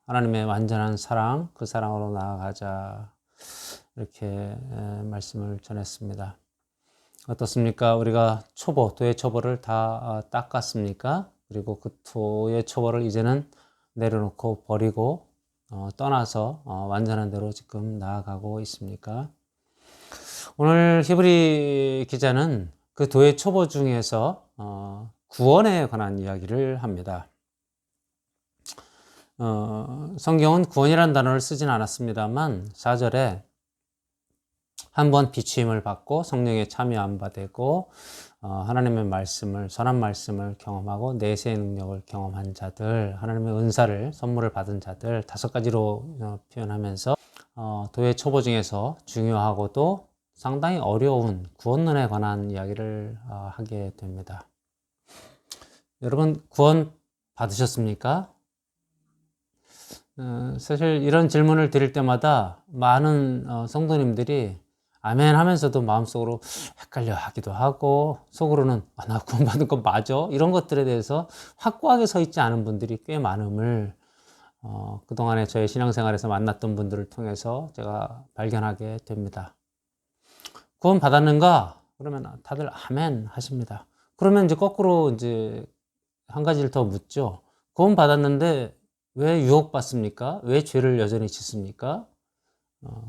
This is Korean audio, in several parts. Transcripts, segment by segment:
하나님의 완전한 사랑, 그 사랑으로 나아가자. 이렇게 말씀을 전했습니다. 어떻습니까? 우리가 도의 초보를 다 닦았습니까? 그리고 그 도의 초보를 이제는 내려놓고 버리고 떠나서 완전한 대로 지금 나아가고 있습니까? 오늘 히브리 기자는 그 도의 초보 중에서 구원에 관한 이야기를 합니다. 성경은 구원이라는 단어를 쓰진 않았습니다만 4절에 한번 비추임을 받고 성령에 참여한 바 되고 하나님의 말씀을, 선한 말씀을 경험하고 내세의 능력을 경험한 자들, 하나님의 은사를, 선물을 받은 자들 5가지로 표현하면서 도의 초보 중에서 중요하고도 상당히 어려운 구원론에 관한 이야기를 하게 됩니다. 여러분, 구원 받으셨습니까? 사실 이런 질문을 드릴 때마다 많은 성도님들이 아멘 하면서도 마음속으로 헷갈려 하기도 하고 속으로는 나 구원받은 거 맞아? 이런 것들에 대해서 확고하게 서 있지 않은 분들이 꽤 많음을 그동안에 저의 신앙생활에서 만났던 분들을 통해서 제가 발견하게 됩니다. 구원 받았는가? 그러면 다들 아멘 하십니다. 그러면 이제 거꾸로 이제 한 가지를 더 묻죠. 구원 받았는데 왜 유혹받습니까? 왜 죄를 여전히 짓습니까?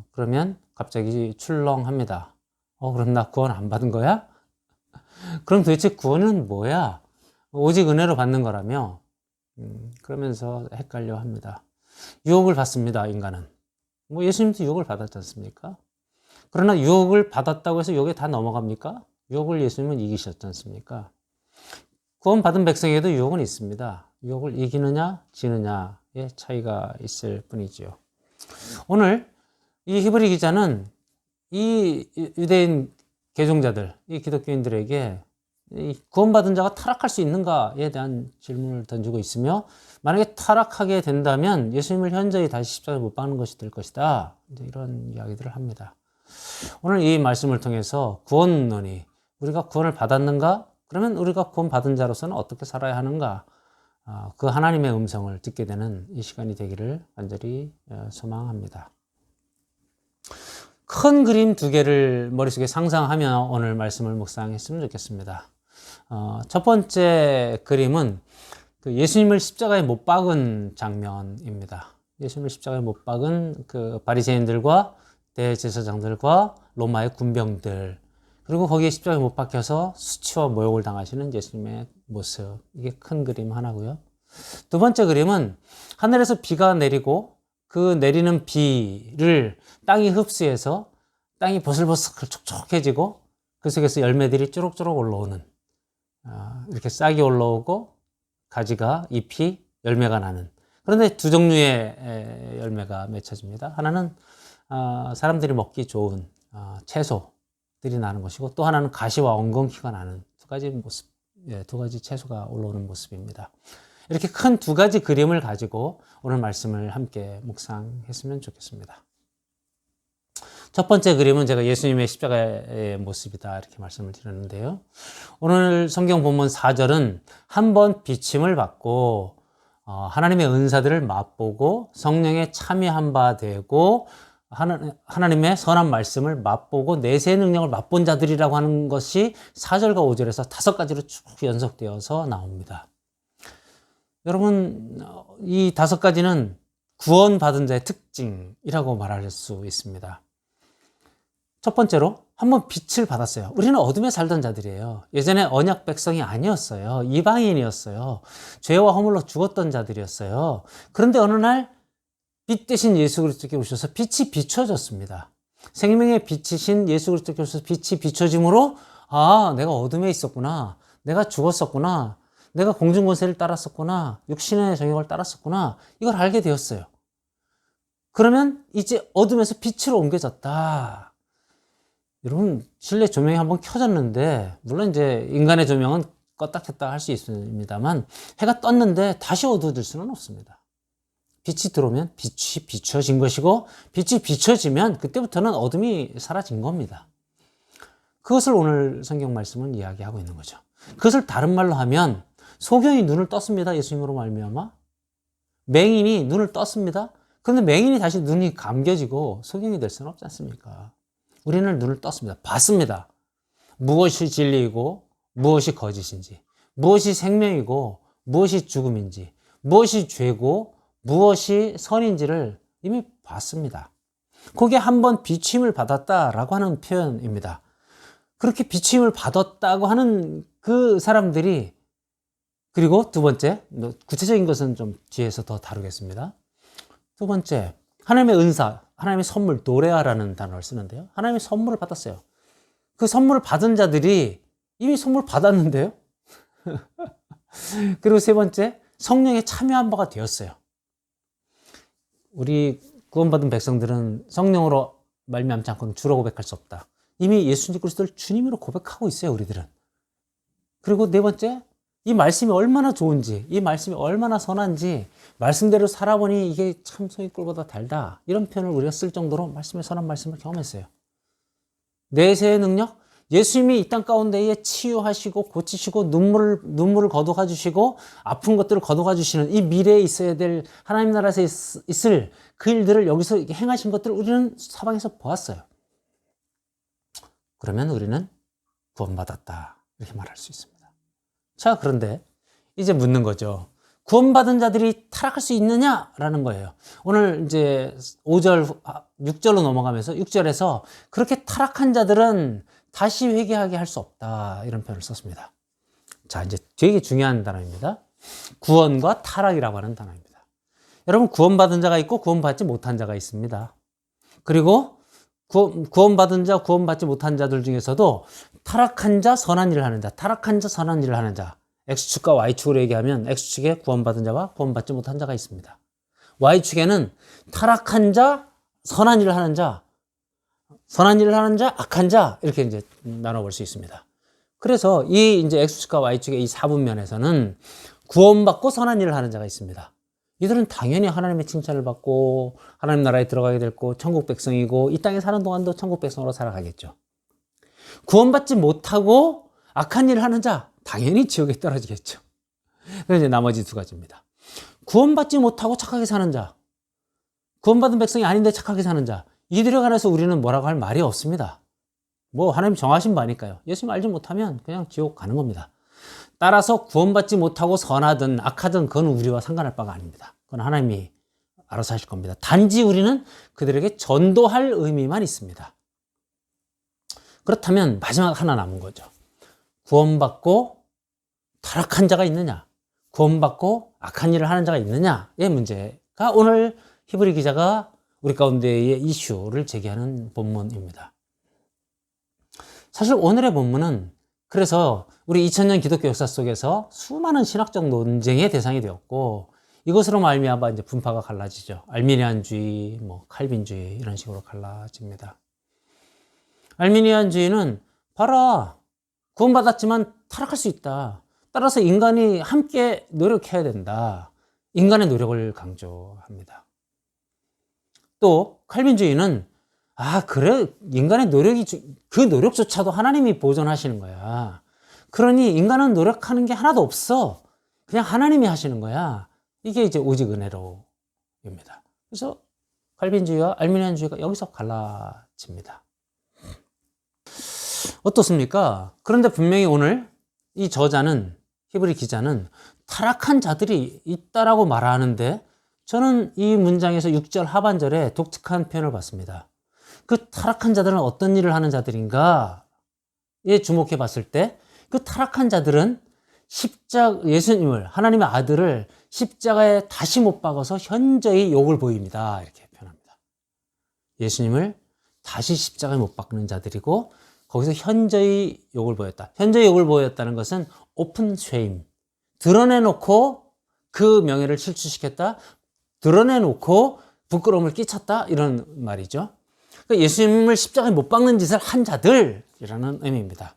그러면 갑자기 출렁합니다. 그럼 나 구원 안 받은 거야? 그럼 도대체 구원은 뭐야? 오직 은혜로 받는 거라며? 그러면서 헷갈려 합니다. 유혹을 받습니다, 인간은. 예수님도 유혹을 받았지 않습니까? 그러나 유혹을 받았다고 해서 유혹에 다 넘어갑니까? 유혹을 예수님은 이기셨지 않습니까? 구원 받은 백성에게도 유혹은 있습니다. 유혹을 이기느냐, 지느냐의 차이가 있을 뿐이지요. 오늘 이 히브리 기자는 이 유대인 개종자들, 이 기독교인들에게 이 구원받은 자가 타락할 수 있는가에 대한 질문을 던지고 있으며, 만약에 타락하게 된다면 예수님을 현저히 다시 십자가에 못 박는 것이 될 것이다. 이런 이야기들을 합니다. 오늘 이 말씀을 통해서 구원론이, 우리가 구원을 받았는가? 그러면 우리가 구원받은 자로서는 어떻게 살아야 하는가? 그 하나님의 음성을 듣게 되는 이 시간이 되기를 간절히 소망합니다. 큰 그림 2개를 머릿속에 상상하며 오늘 말씀을 묵상했으면 좋겠습니다. 첫 번째 그림은 예수님을 십자가에 못 박은 장면입니다. 예수님을 십자가에 못 박은 그 바리새인들과 대제사장들과 로마의 군병들, 그리고 거기에 십자가에 못 박혀서 수치와 모욕을 당하시는 예수님의 모습, 이게 큰 그림 하나고요. 두 번째 그림은 하늘에서 비가 내리고 그 내리는 비를 땅이 흡수해서 땅이 보슬보슬 촉촉해지고 그 속에서 열매들이 쭈룩쭈룩 올라오는, 이렇게 싹이 올라오고 가지가, 잎이, 열매가 나는, 그런데 2종류의 열매가 맺혀집니다. 하나는 사람들이 먹기 좋은 채소들이 나는 것이고, 또 하나는 가시와 엉겅퀴가 나는 2가지 모습, 2가지 채소가 올라오는 모습입니다. 이렇게 큰 2가지 그림을 가지고 오늘 말씀을 함께 묵상했으면 좋겠습니다. 첫 번째 그림은 제가 예수님의 십자가의 모습이다, 이렇게 말씀을 드렸는데요. 오늘 성경 본문 4절은 한번 비침을 받고 하나님의 은사들을 맛보고 성령에 참여한 바 되고 하나님의 선한 말씀을 맛보고 내세의 능력을 맛본 자들이라고 하는 것이 4절과 5절에서 5가지로 쭉 연속되어서 나옵니다. 여러분, 이 5가지는 구원받은 자의 특징이라고 말할 수 있습니다. 첫 번째로 한번 빛을 받았어요. 우리는 어둠에 살던 자들이에요. 예전에 언약 백성이 아니었어요. 이방인이었어요. 죄와 허물로 죽었던 자들이었어요. 그런데 어느 날 빛 대신 예수 그리스도께 오셔서 빛이 비춰졌습니다. 생명의 빛이신 예수 그리스도께 오셔서 빛이 비춰짐으로 내가 어둠에 있었구나. 내가 죽었었구나. 내가 공중권세를 따랐었구나. 육신의 정욕을 따랐었구나. 이걸 알게 되었어요. 그러면 이제 어둠에서 빛으로 옮겨졌다. 여러분, 실내 조명이 한번 켜졌는데, 물론 이제 인간의 조명은 껐다 켰다 할 수 있습니다만, 해가 떴는데 다시 어두워질 수는 없습니다. 빛이 들어오면 빛이 비춰진 것이고, 빛이 비춰지면 그때부터는 어둠이 사라진 겁니다. 그것을 오늘 성경 말씀은 이야기하고 있는 거죠. 그것을 다른 말로 하면 소경이 눈을 떴습니다. 예수님으로 말미암아. 맹인이 눈을 떴습니다. 그런데 맹인이 다시 눈이 감겨지고 소경이 될 수는 없지 않습니까? 우리는 눈을 떴습니다. 봤습니다. 무엇이 진리이고 무엇이 거짓인지, 무엇이 생명이고 무엇이 죽음인지, 무엇이 죄고 무엇이 선인지를 이미 봤습니다. 거기에 한번 비침을 받았다라고 하는 표현입니다. 그렇게 비침을 받았다고 하는 그 사람들이, 그리고 두 번째, 구체적인 것은 좀 뒤에서 더 다루겠습니다. 두 번째, 하나님의 은사, 하나님의 선물, 노래하라는 단어를 쓰는데요. 하나님의 선물을 받았어요. 그 선물을 받은 자들이 이미 선물 받았는데요. 그리고 세 번째, 성령에 참여한 바가 되었어요. 우리 구원받은 백성들은 성령으로 말미암지 않고는 주로 고백할 수 없다. 이미 예수 그리스도를 주님으로 고백하고 있어요, 우리들은. 그리고 네 번째, 이 말씀이 얼마나 좋은지, 이 말씀이 얼마나 선한지, 말씀대로 살아보니 이게 참 소의 꿀보다 달다. 이런 표현을 우리가 쓸 정도로 말씀의 선한 말씀을 경험했어요. 내세의 능력, 예수님이 이 땅 가운데에 치유하시고 고치시고 눈물을 거둬가 주시고 아픈 것들을 거둬가 주시는 이 미래에 있어야 될 하나님 나라에서 있을 그 일들을 여기서 행하신 것들을 우리는 사방에서 보았어요. 그러면 우리는 구원받았다, 이렇게 말할 수 있습니다. 자, 그런데 이제 묻는 거죠. 구원받은 자들이 타락할 수 있느냐라는 거예요. 오늘 이제 5절, 6절로 넘어가면서 6절에서 그렇게 타락한 자들은 다시 회개하게 할 수 없다, 이런 표현을 썼습니다. 자, 이제 되게 중요한 단어입니다. 구원과 타락이라고 하는 단어입니다. 여러분, 구원받은 자가 있고 구원받지 못한 자가 있습니다. 그리고 구원받은 자, 구원받지 못한 자들 중에서도 타락한 자, 선한 일을 하는 자, 타락한 자, 선한 일을 하는 자, X축과 Y축으로 얘기하면 X축에 구원받은 자와 구원받지 못한 자가 있습니다. Y축에는 타락한 자, 선한 일을 하는 자, 선한 일을 하는 자, 악한 자, 이렇게 이제 나눠볼 수 있습니다. 그래서 이 이제 X축과 Y축의 이 사분면에서는 구원받고 선한 일을 하는 자가 있습니다. 이들은 당연히 하나님의 칭찬을 받고 하나님 나라에 들어가게 됐고 천국 백성이고 이 땅에 사는 동안도 천국 백성으로 살아가겠죠. 구원받지 못하고 악한 일을 하는 자, 당연히 지옥에 떨어지겠죠. 그래서 이제 나머지 두 가지입니다. 구원받지 못하고 착하게 사는 자, 구원받은 백성이 아닌데 착하게 사는 자, 이들에 관해서 우리는 뭐라고 할 말이 없습니다. 뭐 하나님 정하신 바니까요. 예수님 알지 못하면 그냥 지옥 가는 겁니다. 따라서 구원받지 못하고 선하든 악하든 그건 우리와 상관할 바가 아닙니다. 그건 하나님이 알아서 하실 겁니다. 단지 우리는 그들에게 전도할 의미만 있습니다. 그렇다면 마지막 하나 남은 거죠. 구원받고 타락한 자가 있느냐, 구원받고 악한 일을 하는 자가 있느냐의 문제가 오늘 히브리 기자가 우리 가운데의 이슈를 제기하는 본문입니다. 사실 오늘의 본문은 그래서 우리 2000년 기독교 역사 속에서 수많은 신학적 논쟁의 대상이 되었고, 이것으로 말미암아 이제 분파가 갈라지죠. 알미니안주의, 뭐 칼빈주의 이런 식으로 갈라집니다. 알미니안주의는 봐라, 구원받았지만 타락할 수 있다. 따라서 인간이 함께 노력해야 된다. 인간의 노력을 강조합니다. 또 칼빈주의는 그래, 인간의 노력이, 그 노력조차도 하나님이 보존하시는 거야. 그러니 인간은 노력하는 게 하나도 없어. 그냥 하나님이 하시는 거야. 이게 이제 오직 은혜로입니다. 그래서 칼빈주의와 알미니안주의가 여기서 갈라집니다. 어떻습니까? 그런데 분명히 오늘 이 저자는, 히브리 기자는 타락한 자들이 있다라고 말하는데, 저는 이 문장에서 6절 하반절에 독특한 표현을 봤습니다. 그 타락한 자들은 어떤 일을 하는 자들인가에 주목해 봤을 때, 그 타락한 자들은 예수님을, 하나님의 아들을 십자가에 다시 못 박아서 현저히 욕을 보입니다. 이렇게 표현합니다. 예수님을 다시 십자가에 못 박는 자들이고, 거기서 현저히 욕을 보였다. 현저히 욕을 보였다는 것은 오픈 쉐임, 드러내놓고 그 명예를 실추시켰다, 드러내놓고 부끄러움을 끼쳤다, 이런 말이죠. 그러니까 예수님을 십자가에 못 박는 짓을 한 자들이라는 의미입니다.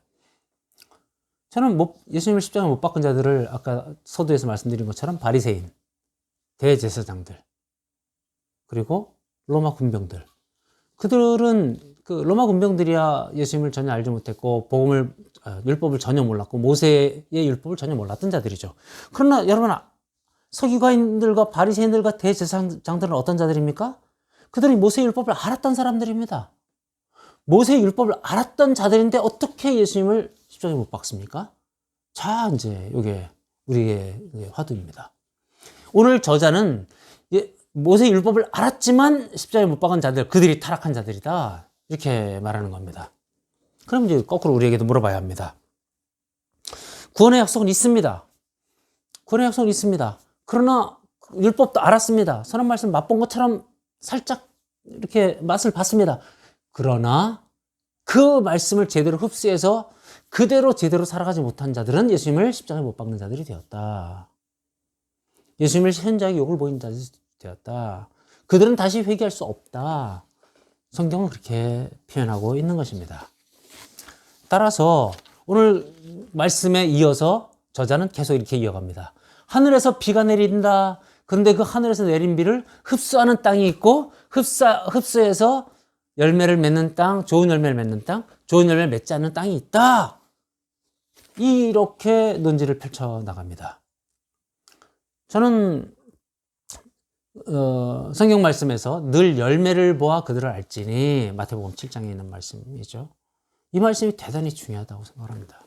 저는 예수님을 십자가에 못 박은 자들을 아까 서두에서 말씀드린 것처럼 바리새인, 대제사장들, 그리고 로마 군병들, 그들은 그 로마 군병들이야 예수님을 전혀 알지 못했고 율법을 전혀 몰랐고 모세의 율법을 전혀 몰랐던 자들이죠. 그러나 여러분, 서기관들과 바리새인들과 대제사장들은 어떤 자들입니까? 그들이 모세율법을 알았던 사람들입니다. 모세율법을 알았던 자들인데 어떻게 예수님을 십자가에 못 박습니까? 자, 이제 이게 우리의 화두입니다. 오늘 저자는 모세율법을 알았지만 십자가에 못 박은 자들, 그들이 타락한 자들이다, 이렇게 말하는 겁니다. 그럼 이제 거꾸로 우리에게도 물어봐야 합니다. 구원의 약속은 있습니다. 구원의 약속은 있습니다. 그러나 율법도 알았습니다. 선한 말씀 맛본 것처럼 살짝 이렇게 맛을 봤습니다. 그러나 그 말씀을 제대로 흡수해서 그대로 제대로 살아가지 못한 자들은 예수님을 십자가에 못 박는 자들이 되었다. 예수님을 현저하게 욕을 보인 자들이 되었다. 그들은 다시 회개할 수 없다. 성경은 그렇게 표현하고 있는 것입니다. 따라서 오늘 말씀에 이어서 저자는 계속 이렇게 이어갑니다. 하늘에서 비가 내린다. 그런데 그 하늘에서 내린 비를 흡수하는 땅이 있고 흡수해서 열매를 맺는 땅, 좋은 열매를 맺는 땅, 좋은 열매를 맺지 않는 땅이 있다. 이렇게 논지를 펼쳐나갑니다. 저는 성경 말씀에서 늘 열매를 보아 그들을 알지니, 마태복음 7장에 있는 말씀이죠. 이 말씀이 대단히 중요하다고 생각합니다.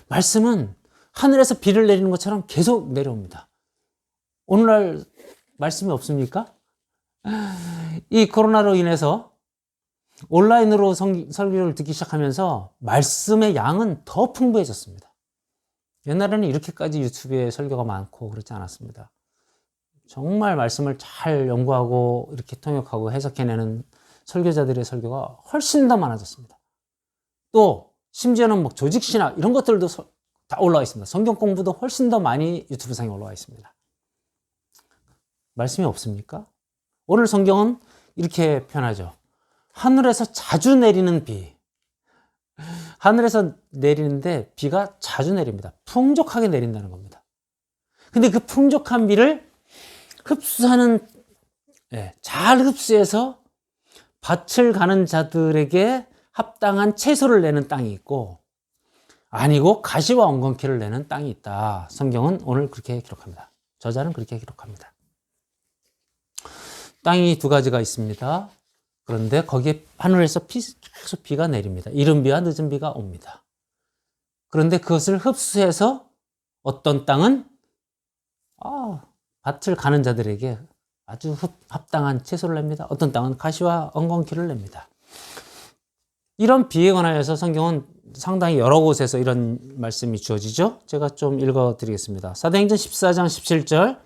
말씀은 하늘에서 비를 내리는 것처럼 계속 내려옵니다. 오늘날 말씀이 없습니까? 이 코로나로 인해서 온라인으로 설교를 듣기 시작하면서 말씀의 양은 더 풍부해졌습니다. 옛날에는 이렇게까지 유튜브에 설교가 많고 그렇지 않았습니다. 정말 말씀을 잘 연구하고 이렇게 통역하고 해석해내는 설교자들의 설교가 훨씬 더 많아졌습니다. 또 심지어는 뭐 조직신학 이런 것들도 다 올라와 있습니다. 성경 공부도 훨씬 더 많이 유튜브상에 올라와 있습니다. 말씀이 없습니까? 오늘 성경은 이렇게 표현하죠. 하늘에서 자주 내리는 비. 하늘에서 내리는데 비가 자주 내립니다. 풍족하게 내린다는 겁니다. 근데 그 풍족한 비를 흡수하는, 잘 흡수해서 밭을 가는 자들에게 합당한 채소를 내는 땅이 있고, 아니고 가시와 엉겅퀴를 내는 땅이 있다. 성경은 오늘 그렇게 기록합니다. 저자는 그렇게 기록합니다. 땅이 두 가지가 있습니다. 그런데 거기에 하늘에서 계속 비가 내립니다. 이른 비와 늦은 비가 옵니다. 그런데 그것을 흡수해서 어떤 땅은 밭을 가는 자들에게 아주 합당한 채소를 냅니다. 어떤 땅은 가시와 엉겅퀴를 냅니다. 이런 비에 관하여서 성경은 상당히 여러 곳에서 이런 말씀이 주어지죠. 제가 좀 읽어드리겠습니다. 사도행전 14장 17절,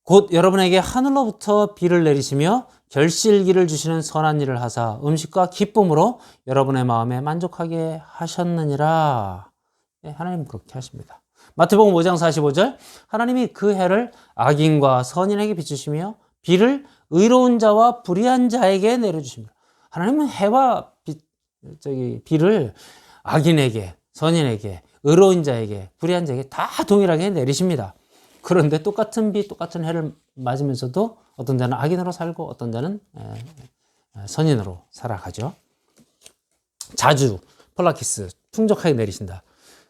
곧 여러분에게 하늘로부터 비를 내리시며 결실기를 주시는 선한 일을 하사 음식과 기쁨으로 여러분의 마음에 만족하게 하셨느니라. 하나님 그렇게 하십니다. 마태복음 5장 45절, 하나님이 그 해를 악인과 선인에게 비추시며 비를 의로운 자와 불의한 자에게 내려주십니다. 하나님은 해와 비를 악인에게, 선인에게, 의로운 자에게, 불의한 자에게 다 동일하게 내리십니다. 그런데 똑같은 비, 똑같은 해를 맞으면서도 어떤 자는 악인으로 살고 어떤 자는 선인으로 살아가죠. 자주, 폴라키스, 풍족하게 내리신다.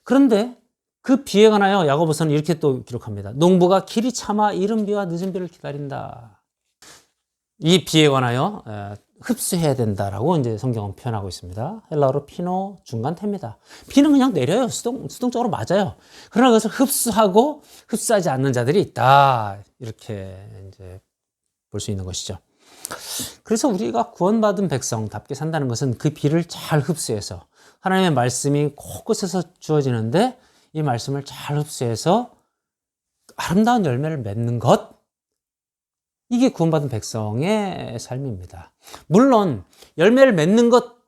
그런데 그 비에 관하여 야고보서는 이렇게 또 기록합니다. 농부가 길이 참아 이른 비와 늦은 비를 기다린다. 이 비에 관하여 흡수해야 된다라고 이제 성경은 표현하고 있습니다. 헬라어로 피노 중간태입니다. 비는 그냥 내려요. 수동적으로 맞아요. 그러나 그것을 흡수하고 흡수하지 않는 자들이 있다. 이렇게 이제 볼 수 있는 것이죠. 그래서 우리가 구원받은 백성답게 산다는 것은 그 비를 잘 흡수해서 하나님의 말씀이 곳곳에서 주어지는데 이 말씀을 잘 흡수해서 아름다운 열매를 맺는 것, 이게 구원받은 백성의 삶입니다. 물론 열매를 맺는 것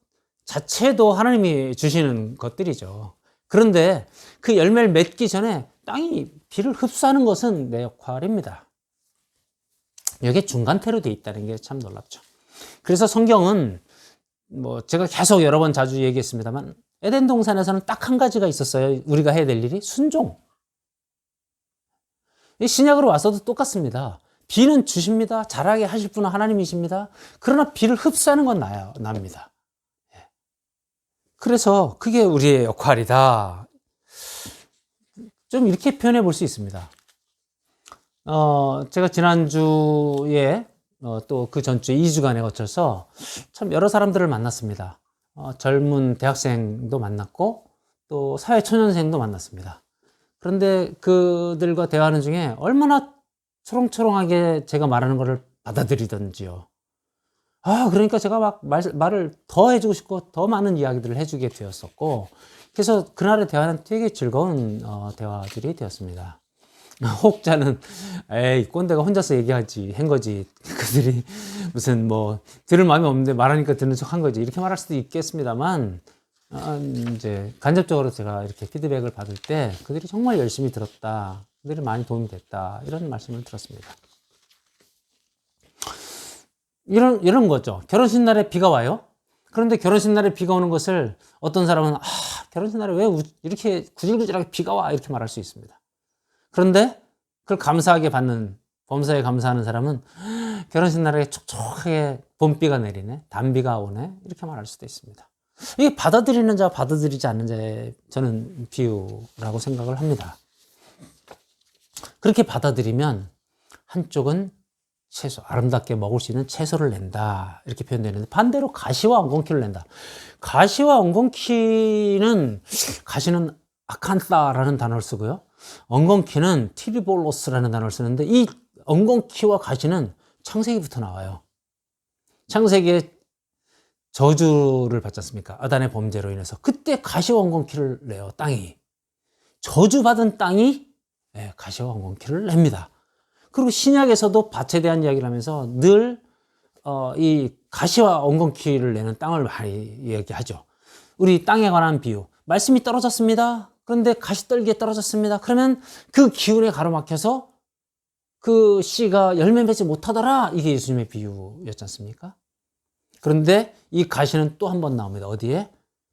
자체도 하나님이 주시는 것들이죠. 그런데 그 열매를 맺기 전에 땅이 비를 흡수하는 것은 내 역할입니다. 여기에 중간태로 되어 있다는 게 참 놀랍죠. 그래서 성경은 제가 계속 여러 번 자주 얘기했습니다만 에덴 동산에서는 딱 한 가지가 있었어요. 우리가 해야 될 일이 순종. 신약으로 와서도 똑같습니다. 비는 주십니다. 자라게 하실 분은 하나님이십니다. 그러나 비를 흡수하는 건 납니다. 그래서 그게 우리의 역할이다. 좀 이렇게 표현해 볼 수 있습니다. 제가 지난주에 또 그 전주에 2주간에 거쳐서 참 여러 사람들을 만났습니다. 젊은 대학생도 만났고 또 사회초년생도 만났습니다. 그런데 그들과 대화하는 중에 얼마나 초롱초롱하게 제가 말하는 것을 받아들이던지요. 그러니까 제가 막 말을 더 해주고 싶고 더 많은 이야기들을 해주게 되었었고, 그래서 그날의 대화는 되게 즐거운 대화들이 되었습니다. 혹자는 에이 꼰대가 혼자서 얘기하지 한 거지, 그들이 무슨 뭐 들을 마음이 없는데 말하니까 듣는 척 한 거지, 이렇게 말할 수도 있겠습니다만, 이제 간접적으로 제가 이렇게 피드백을 받을 때 그들이 정말 열심히 들었다, 그들이 많이 도움이 됐다, 이런 말씀을 들었습니다. 이런 거죠. 결혼식 날에 비가 와요. 그런데 결혼식 날에 비가 오는 것을 어떤 사람은 결혼식 날에 왜 이렇게 구질구질하게 비가 와, 이렇게 말할 수 있습니다. 그런데 그걸 감사하게 받는, 범사에 감사하는 사람은 결혼식 날에 촉촉하게 봄비가 내리네, 단비가 오네, 이렇게 말할 수도 있습니다. 이게 받아들이는 자와 받아들이지 않는 자의 저는 비유라고 생각을 합니다. 그렇게 받아들이면 한쪽은 채소, 아름답게 먹을 수 있는 채소를 낸다, 이렇게 표현되는데, 반대로 가시와 엉겅퀴를 낸다. 가시와 엉겅퀴는, 가시는 아칸타라는 단어를 쓰고요, 엉겅퀴는 티리볼로스라는 단어를 쓰는데, 이 엉겅퀴와 가시는 창세기부터 나와요. 창세기에 저주를 받지 않습니까? 아담의 범죄로 인해서. 그때 가시와 엉겅퀴를 내요, 땅이. 저주받은 땅이 가시와 엉겅퀴를 냅니다. 그리고 신약에서도 밭에 대한 이야기를 하면서 늘 이 가시와 엉겅퀴를 내는 땅을 많이 얘기하죠. 우리 땅에 관한 비유, 말씀이 떨어졌습니다. 그런데 가시떨기에 떨어졌습니다. 그러면 그 기운에 가로막혀서 그 씨가 열매 맺지 못하더라, 이게 예수님의 비유였지 않습니까? 그런데 이 가시는 또 한 번 나옵니다. 어디에?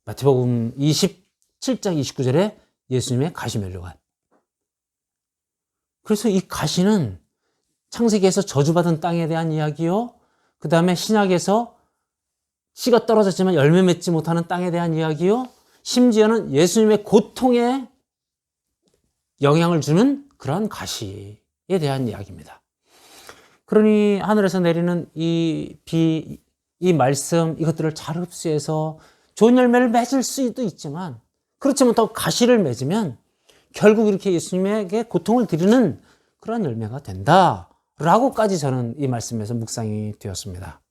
마태복음 27장 29절에 예수님의 가시면류관. 그래서 이 가시는 창세기에서 저주받은 땅에 대한 이야기요, 그 다음에 신약에서 씨가 떨어졌지만 열매 맺지 못하는 땅에 대한 이야기요, 심지어는 예수님의 고통에 영향을 주는 그러한 가시에 대한 이야기입니다. 그러니 하늘에서 내리는 이 비, 이 말씀, 이것들을 잘 흡수해서 좋은 열매를 맺을 수도 있지만, 그렇지 못하고 가시를 맺으면 결국 이렇게 예수님에게 고통을 드리는 그런 열매가 된다 라고까지 저는 이 말씀에서 묵상이 되었습니다.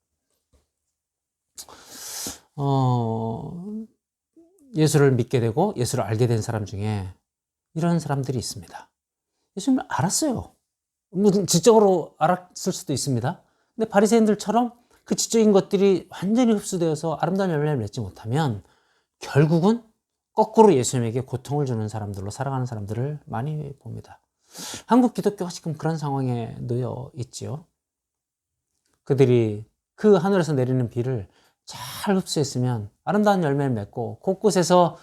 예수를 믿게 되고 예수를 알게 된 사람 중에 이런 사람들이 있습니다. 예수님을 알았어요. 무슨 지적으로 알았을 수도 있습니다. 근데 바리새인들처럼 그 지적인 것들이 완전히 흡수되어서 아름다운 열매를 맺지 못하면 결국은 거꾸로 예수님에게 고통을 주는 사람들로 살아가는 사람들을 많이 봅니다. 한국 기독교가 지금 그런 상황에 놓여 있지요. 그들이 그 하늘에서 내리는 비를 잘 흡수했으면 아름다운 열매를 맺고 곳곳에서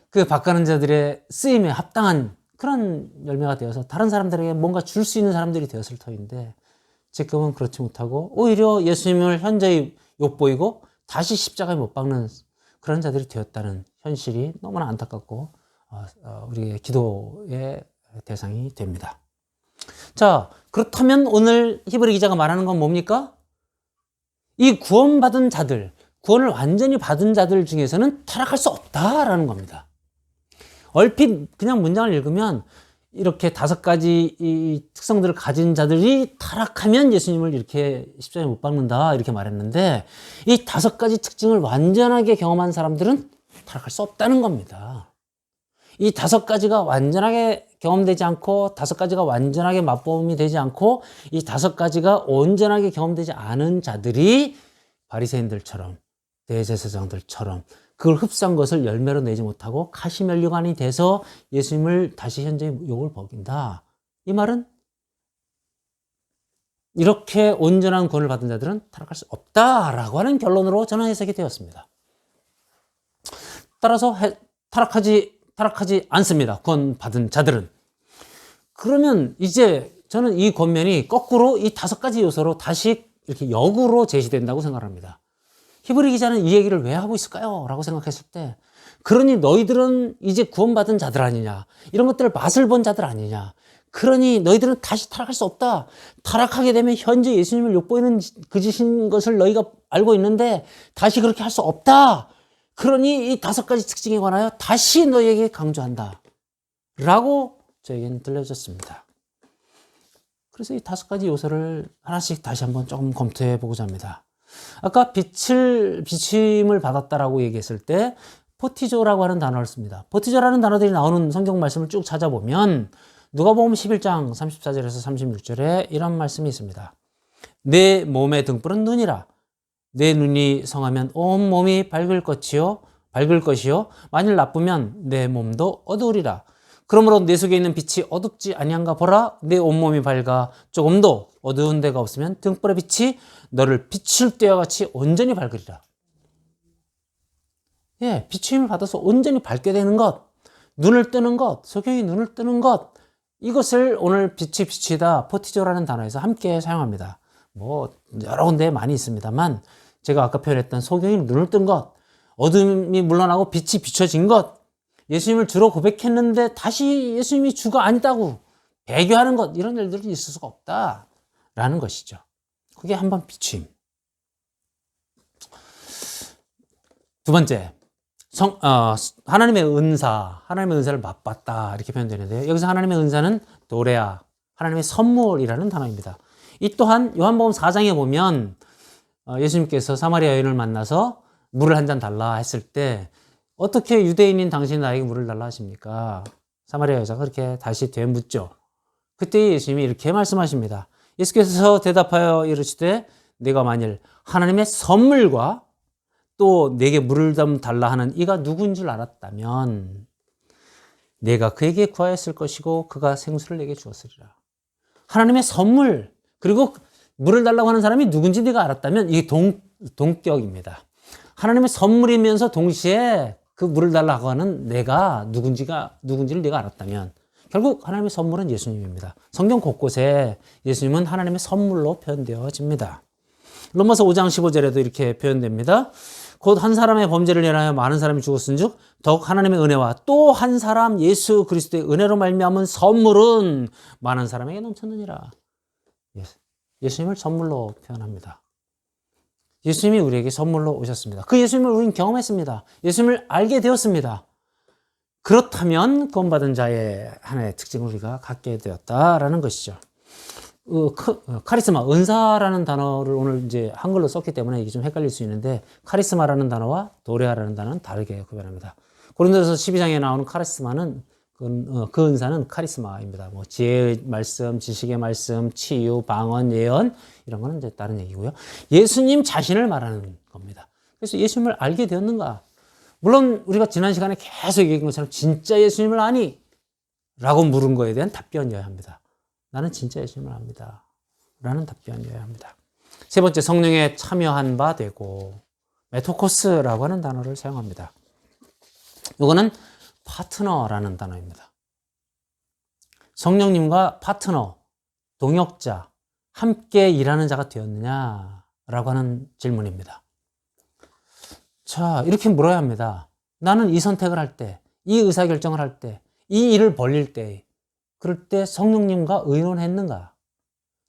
그 밭가는 자들의 쓰임에 합당한 그런 열매가 되어서 다른 사람들에게 뭔가 줄 수 있는 사람들이 되었을 터인데, 지금은 그렇지 못하고 오히려 예수님을 현저히 욕보이고 다시 십자가에 못 박는 그런 자들이 되었다는 현실이 너무나 안타깝고 우리의 기도의 대상이 됩니다. 자, 그렇다면 오늘 히브리 기자가 말하는 건 뭡니까? 이 구원받은 자들, 구원을 완전히 받은 자들 중에서는 타락할 수 없다라는 겁니다. 얼핏 그냥 문장을 읽으면 이렇게 5가지 이 특성들을 가진 자들이 타락하면 예수님을 이렇게 십자가에 못 박는다, 이렇게 말했는데, 이 5가지 특징을 완전하게 경험한 사람들은 타락할 수 없다는 겁니다. 이 5가지가 완전하게 경험되지 않고 5가지가 완전하게 맛보험이 되지 않고 이 5가지가 온전하게 경험되지 않은 자들이 바리새인들처럼 대제사장들처럼 그걸 흡수한 것을 열매로 내지 못하고 가시면류관이 돼서 예수님을 다시 현재 욕을 먹인다. 이 말은 이렇게 온전한 구원을 받은 자들은 타락할 수 없다라고 하는 결론으로 저는 해석이 되었습니다. 따라서 타락하지 않습니다. 구원 받은 자들은. 그러면 이제 저는 이 권면이 거꾸로 이 5가지 요소로 다시 이렇게 역으로 제시된다고 생각합니다. 히브리 기자는 이 얘기를 왜 하고 있을까요? 라고 생각했을 때, 그러니 너희들은 이제 구원받은 자들 아니냐, 이런 것들을 맛을 본 자들 아니냐, 그러니 너희들은 다시 타락할 수 없다. 타락하게 되면 현재 예수님을 욕보이는 거짓인 것을 너희가 알고 있는데 다시 그렇게 할 수 없다. 그러니 이 5가지 특징에 관하여 다시 너희에게 강조한다. 라고 저에게는 들려졌습니다. 그래서 이 5가지 요소를 하나씩 다시 한번 조금 검토해 보고자 합니다. 아까 비침을 받았다라고 얘기했을 때 포티조라고 하는 단어를 씁니다. 포티조라는 단어들이 나오는 성경 말씀을 쭉 찾아보면 누가복음 11장 34절에서 36절에 이런 말씀이 있습니다. 내 몸의 등불은 눈이라. 내 눈이 성하면 온 몸이 밝을 것이요 만일 나쁘면 내 몸도 어두우리라. 그러므로 내 속에 있는 빛이 어둡지 아니한가 보라. 내 온몸이 밝아 조금도 어두운 데가 없으면 등불의 빛이 너를 비출 때와 같이 온전히 밝으리라. 예, 비추임을 받아서 온전히 밝게 되는 것, 눈을 뜨는 것, 소경이 눈을 뜨는 것, 이것을 오늘 빛이 비치다 포티조라는 단어에서 함께 사용합니다. 뭐 여러 군데 많이 있습니다만 제가 아까 표현했던 소경이 눈을 뜬 것, 어둠이 물러나고 빛이 비춰진 것, 예수님을 주로 고백했는데 다시 예수님이 주가 아니다고 배교하는 것, 이런 일들이 있을 수가 없다라는 것이죠. 그게 한번 비추임. 두 번째, 하나님의 은사를 맛봤다 이렇게 표현되는데요. 여기서 하나님의 은사는 도레아, 하나님의 선물이라는 단어입니다. 이 또한 요한복음 4장에 보면 예수님께서 사마리아 여인을 만나서 물을 한 잔 달라 했을 때 어떻게 유대인인 당신이 나에게 물을 달라 하십니까? 사마리아 여자가 그렇게 다시 되묻죠. 그때 예수님이 이렇게 말씀하십니다. 예수께서 대답하여 이르시되 내가 만일 하나님의 선물과 또 내게 물을 좀 달라 하는 이가 누구인 줄 알았다면 내가 그에게 구하였을 것이고 그가 생수를 내게 주었으리라. 하나님의 선물, 그리고 물을 달라고 하는 사람이 누군지 네가 알았다면 이게 동격입니다. 하나님의 선물이면서 동시에 그 물을 달라고 하는 내가 누군지를 네가 알았다면 결국 하나님의 선물은 예수님입니다. 성경 곳곳에 예수님은 하나님의 선물로 표현되어집니다. 로마서 5장 15절에도 이렇게 표현됩니다. 곧 한 사람의 범죄를 인하여 많은 사람이 죽었은즉 더욱 하나님의 은혜와 또 한 사람 예수 그리스도의 은혜로 말미암은 선물은 많은 사람에게 넘쳤느니라. 예수님을 선물로 표현합니다. 예수님이 우리에게 선물로 오셨습니다. 그 예수님을 우리는 경험했습니다. 예수님을 알게 되었습니다. 그렇다면 구원받은 자의 하나의 특징을 우리가 갖게 되었다라는 것이죠. 카리스마, 은사라는 단어를 오늘 이제 한글로 썼기 때문에 이게 좀 헷갈릴 수 있는데 카리스마라는 단어와 도레아라는 단어는 다르게 구별합니다. 고린도서 12장에 나오는 카리스마는 그 은사는 카리스마입니다. 뭐 지혜의 말씀, 지식의 말씀, 치유, 방언, 예언 이런 거는 이제 다른 얘기고요. 예수님 자신을 말하는 겁니다. 그래서 예수님을 알게 되었는가? 물론 우리가 지난 시간에 계속 얘기한 것처럼 진짜 예수님을 아니? 라고 물은 거에 대한 답변이어야 합니다. 나는 진짜 예수님을 압니다. 라는 답변이어야 합니다. 세 번째, 성령에 참여한 바 되고 메토코스라고 하는 단어를 사용합니다. 이거는 파트너라는 단어입니다. 성령님과 파트너, 동역자, 함께 일하는 자가 되었느냐라고 하는 질문입니다. 자, 이렇게 물어야 합니다. 나는 이 선택을 할 때, 이 의사결정을 할 때, 이 일을 벌릴 때, 그럴 때 성령님과 의논했는가?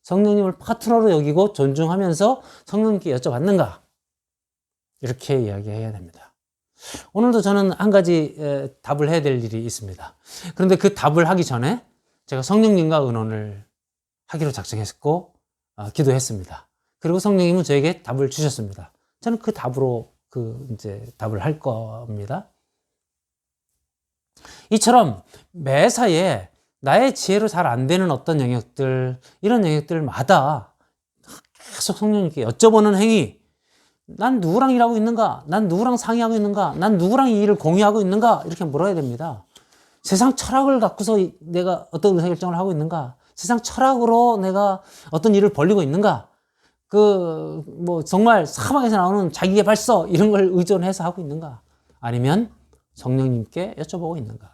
성령님을 파트너로 여기고 존중하면서 성령님께 여쭤봤는가? 이렇게 이야기해야 됩니다. 오늘도 저는 한 가지 답을 해야 될 일이 있습니다. 그런데 그 답을 하기 전에 제가 성령님과 의논을 하기로 작정했고 기도했습니다. 그리고 성령님은 저에게 답을 주셨습니다. 저는 그 답으로 이제 답을 할 겁니다. 이처럼 매사에 나의 지혜로 잘 안 되는 어떤 영역들, 이런 영역들마다 계속 성령님께 여쭤보는 행위, 난 누구랑 일하고 있는가? 난 누구랑 상의하고 있는가? 난 누구랑 이 일을 공유하고 있는가? 이렇게 물어야 됩니다. 세상 철학을 갖고서 내가 어떤 의사결정을 하고 있는가? 세상 철학으로 내가 어떤 일을 벌리고 있는가? 정말 사막에서 나오는 자기계발서 이런 걸 의존해서 하고 있는가? 아니면 성령님께 여쭤보고 있는가?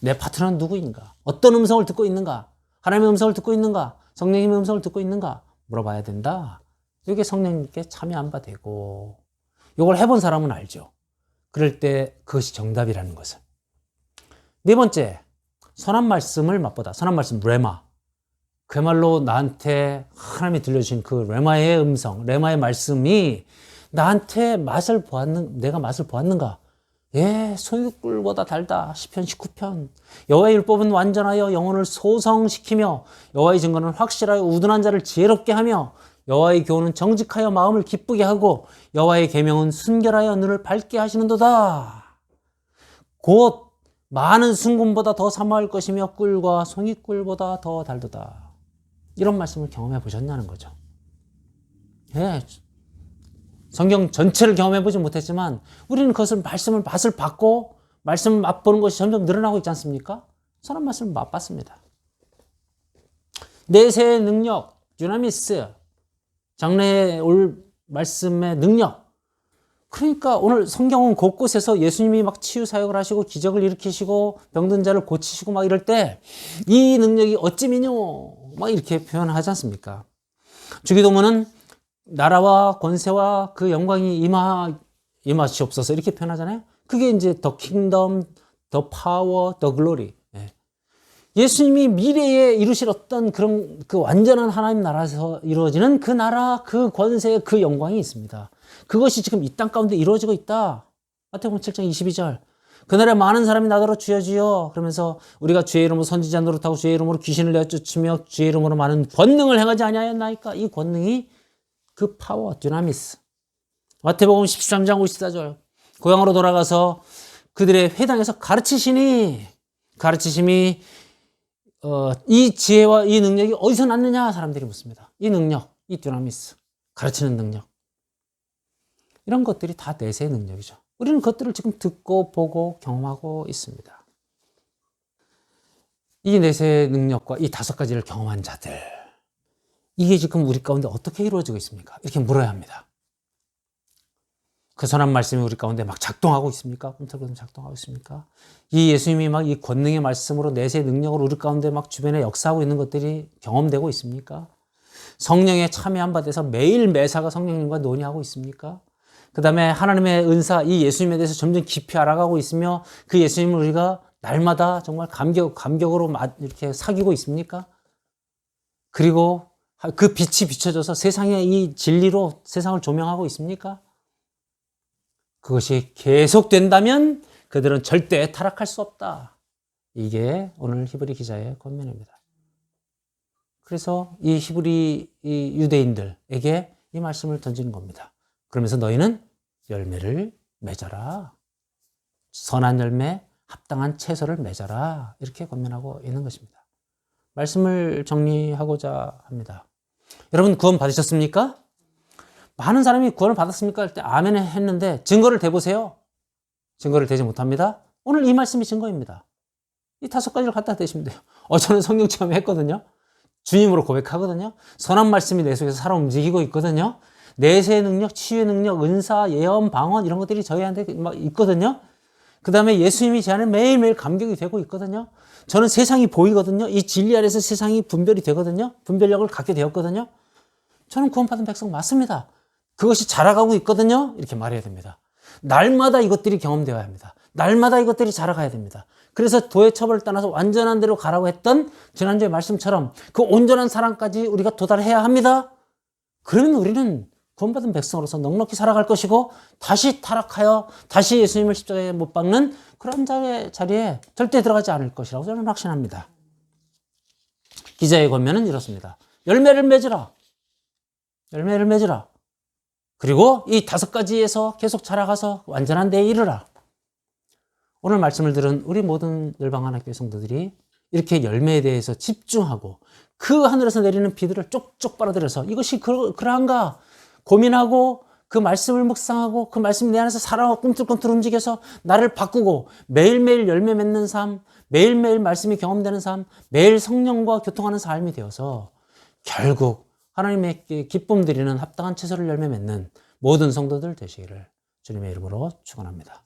내 파트너는 누구인가? 어떤 음성을 듣고 있는가? 하나님의 음성을 듣고 있는가? 성령님의 음성을 듣고 있는가? 물어봐야 된다. 이게 성령님께 참여한 바 되고, 이걸 해본 사람은 알죠. 그럴 때 그것이 정답이라는 것을. 네 번째, 선한 말씀을 맛보다. 선한 말씀, 레마. 그야말로 나한테 하나님이 들려주신 그 레마의 음성, 레마의 말씀이 나한테 내가 맛을 보았는가? 예, 소유꿀보다 달다. 시편 19편. 여호와의 율법은 완전하여 영혼을 소성시키며 여호와의 증거는 확실하여 우둔한 자를 지혜롭게 하며 여호와의 교훈은 정직하여 마음을 기쁘게 하고 여호와의 계명은 순결하여 눈을 밝게 하시는도다. 곧 많은 순금보다 더 사모할 것이며 꿀과 송이꿀보다 더 달도다. 이런 말씀을 경험해 보셨냐는 거죠. 예, 성경 전체를 경험해 보지 못했지만 우리는 그것을 말씀을 맛을 받고 말씀을 맛보는 것이 점점 늘어나고 있지 않습니까? 선한 말씀을 맛봤습니다. 내세의 능력, dynamis, 장래에 올 말씀의 능력. 그러니까 오늘 성경은 곳곳에서 예수님이 막 치유 사역을 하시고 기적을 일으키시고 병든 자를 고치시고 막 이럴 때 이 능력이 어찌미뇨 막 이렇게 표현하지 않습니까? 주기도문은 나라와 권세와 그 영광이 임하시옵소서 이렇게 표현하잖아요. 그게 이제 the kingdom, the power, the glory. 예수님이 미래에 이루실 어떤 그런 그 완전한 하나님 나라에서 이루어지는 그 나라, 그 권세, 그 영광이 있습니다. 그것이 지금 이 땅 가운데 이루어지고 있다. 마태복음 7장 22절. 그날에 많은 사람이 나더러 주여 주여 그러면서 우리가 주의 이름으로 선지자 노릇하고 주의 이름으로 귀신을 내쫓으며 주의 이름으로 많은 권능을 행하지 아니하였나이까. 이 권능이 그 파워, dynamis. 마태복음 13장 54절. 고향으로 돌아가서 그들의 회당에서 가르치심이 이 지혜와 이 능력이 어디서 났느냐 사람들이 묻습니다. 이 능력, 이 dynamis, 가르치는 능력. 이런 것들이 다 내세의 능력이죠. 우리는 그것들을 지금 듣고 보고 경험하고 있습니다. 이 내세의 능력과 이 5가지를 경험한 자들, 이게 지금 우리 가운데 어떻게 이루어지고 있습니까? 이렇게 물어야 합니다. 그 선한 말씀이 우리 가운데 막 작동하고 있습니까? 꿈틀꿈틀 작동하고 있습니까? 이 예수님이 막 이 권능의 말씀으로 내세의 능력으로 우리 가운데 막 주변에 역사하고 있는 것들이 경험되고 있습니까? 성령에 참여한 바 돼서 매일 매사가 성령님과 논의하고 있습니까? 그 다음에 하나님의 은사, 이 예수님에 대해서 점점 깊이 알아가고 있으며 그 예수님을 우리가 날마다 정말 감격으로 이렇게 사귀고 있습니까? 그리고 그 빛이 비춰져서 세상의 이 진리로 세상을 조명하고 있습니까? 그것이 계속된다면 그들은 절대 타락할 수 없다. 이게 오늘 히브리 기자의 권면입니다. 그래서 이 히브리 유대인들에게 이 말씀을 던지는 겁니다. 그러면서 너희는 열매를 맺어라. 선한 열매, 합당한 채소를 맺어라. 이렇게 권면하고 있는 것입니다. 말씀을 정리하고자 합니다. 여러분 구원 받으셨습니까? 많은 사람이 구원을 받았습니까? 할 때 아멘 했는데 증거를 대보세요. 증거를 대지 못합니다. 오늘 이 말씀이 증거입니다. 이 5가지를 갖다 대시면 돼요. 저는 성령 체험했거든요. 주님으로 고백하거든요. 선한 말씀이 내 속에서 살아 움직이고 있거든요. 내세의 능력, 치유의 능력, 은사, 예언, 방언 이런 것들이 저희한테 막 있거든요. 그 다음에 예수님이 제 안에 매일매일 감격이 되고 있거든요. 저는 세상이 보이거든요. 이 진리 아래서 세상이 분별이 되거든요. 분별력을 갖게 되었거든요. 저는 구원받은 백성 맞습니다. 그것이 자라가고 있거든요. 이렇게 말해야 됩니다. 날마다 이것들이 경험되어야 합니다. 날마다 이것들이 자라가야 됩니다. 그래서 도의 처벌을 떠나서 완전한 대로 가라고 했던 지난주의 말씀처럼 그 온전한 사랑까지 우리가 도달해야 합니다. 그러면 우리는 구원받은 백성으로서 넉넉히 살아갈 것이고 다시 타락하여 다시 예수님을 십자가에 못 박는 그런 자리에 절대 들어가지 않을 것이라고 저는 확신합니다. 기자의 권면은 이렇습니다. 열매를 맺으라. 열매를 맺으라. 그리고 이 5가지에서 계속 자라가서 완전한 데에 이르라. 오늘 말씀을 들은 우리 모든 열방하나교회 성도들이 이렇게 열매에 대해서 집중하고 그 하늘에서 내리는 비들을 쪽쪽 빨아들여서 이것이 그러한가 고민하고 그 말씀을 묵상하고 그 말씀이 내 안에서 살아가 꿈틀꿈틀 움직여서 나를 바꾸고 매일매일 열매 맺는 삶, 매일매일 말씀이 경험되는 삶, 매일 성령과 교통하는 삶이 되어서 결국 하나님께 기쁨 드리는 합당한 채소를 열매 맺는 모든 성도들 되시기를 주님의 이름으로 축원합니다.